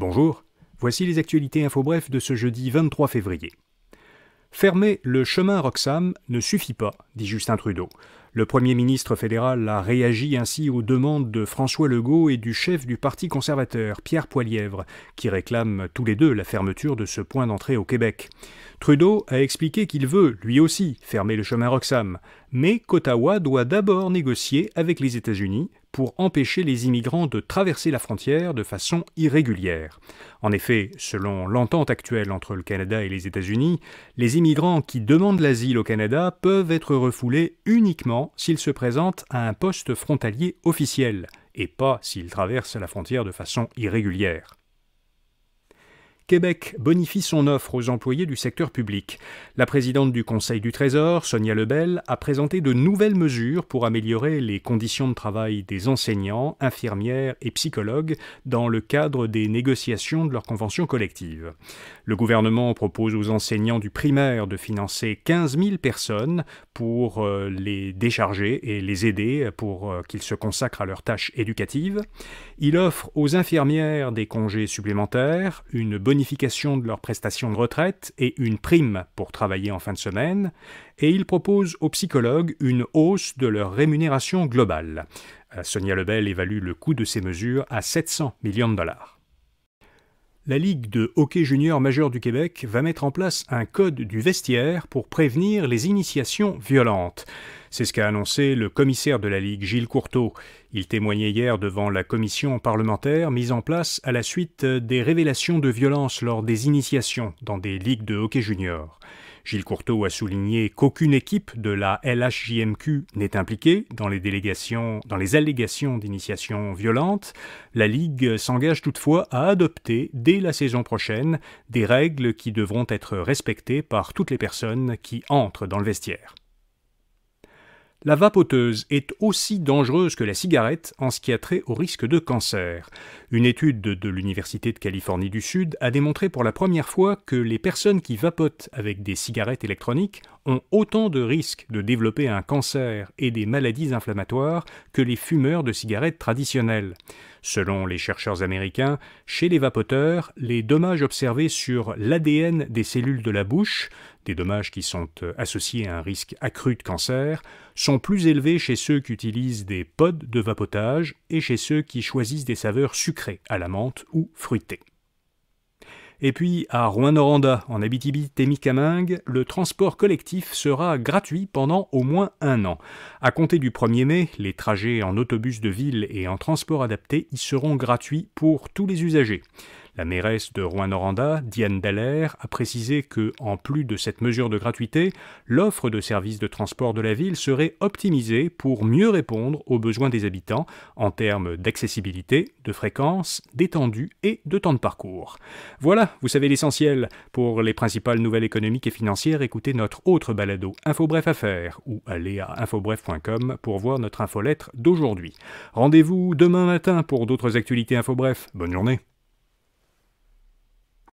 Bonjour, voici les actualités InfoBref de ce jeudi 23 février. Fermer le chemin Roxham ne suffit pas, dit Justin Trudeau. Le Premier ministre fédéral a réagi ainsi aux demandes de François Legault et du chef du Parti conservateur, Pierre Poilievre, qui réclament tous les deux la fermeture de ce point d'entrée au Québec. Trudeau a expliqué qu'il veut, lui aussi, fermer le chemin Roxham, mais qu'Ottawa doit d'abord négocier avec les États-Unis pour empêcher les immigrants de traverser la frontière de façon irrégulière. En effet, selon l'entente actuelle entre le Canada et les États-Unis, les immigrants qui demandent l'asile au Canada peuvent être refoulés uniquement s'ils se présentent à un poste frontalier officiel, et pas s'ils traversent la frontière de façon irrégulière. Québec bonifie son offre aux employés du secteur public. La présidente du Conseil du Trésor, Sonia Lebel, a présenté de nouvelles mesures pour améliorer les conditions de travail des enseignants, infirmières et psychologues dans le cadre des négociations de leur convention collective. Le gouvernement propose aux enseignants du primaire de financer 15 000 personnes pour les décharger et les aider pour qu'ils se consacrent à leurs tâches éducatives. Il offre aux infirmières des congés supplémentaires, une bonification de leurs prestations de retraite et une prime pour travailler en fin de semaine, et il propose aux psychologues une hausse de leur rémunération globale. Sonia Lebel évalue le coût de ces mesures à 700 millions de dollars. La Ligue de hockey junior majeur du Québec va mettre en place un code du vestiaire pour prévenir les initiations violentes. C'est ce qu'a annoncé le commissaire de la Ligue, Gilles Courteau. Il témoignait hier devant la commission parlementaire mise en place à la suite des révélations de violence lors des initiations dans des ligues de hockey junior. Gilles Courteau a souligné qu'aucune équipe de la LHJMQ n'est impliquée dans les allégations d'initiation violente. La Ligue s'engage toutefois à adopter, dès la saison prochaine, des règles qui devront être respectées par toutes les personnes qui entrent dans le vestiaire. La vapoteuse est aussi dangereuse que la cigarette en ce qui a trait au risque de cancer. Une étude de l'Université de Californie du Sud a démontré pour la première fois que les personnes qui vapotent avec des cigarettes électroniques ont autant de risques de développer un cancer et des maladies inflammatoires que les fumeurs de cigarettes traditionnelles. Selon les chercheurs américains, chez les vapoteurs, les dommages observés sur l'ADN des cellules de la bouche, des dommages qui sont associés à un risque accru de cancer, sont plus élevés chez ceux qui utilisent des pods de vapotage et chez ceux qui choisissent des saveurs sucrées à la menthe ou fruitées. Et puis, à Rouyn-Noranda, en Abitibi-Témiscamingue, le transport collectif sera gratuit pendant au moins 1 an. À compter du 1er mai, les trajets en autobus de ville et en transport adapté y seront gratuits pour tous les usagers. La mairesse de Rouyn-Noranda, Diane Dallaire, a précisé que, en plus de cette mesure de gratuité, l'offre de services de transport de la ville serait optimisée pour mieux répondre aux besoins des habitants en termes d'accessibilité, de fréquence, d'étendue et de temps de parcours. Voilà, vous savez l'essentiel. Pour les principales nouvelles économiques et financières, écoutez notre autre balado InfoBref Affaires ou allez à infobref.com pour voir notre infolettre d'aujourd'hui. Rendez-vous demain matin pour d'autres actualités InfoBref. Bonne journée.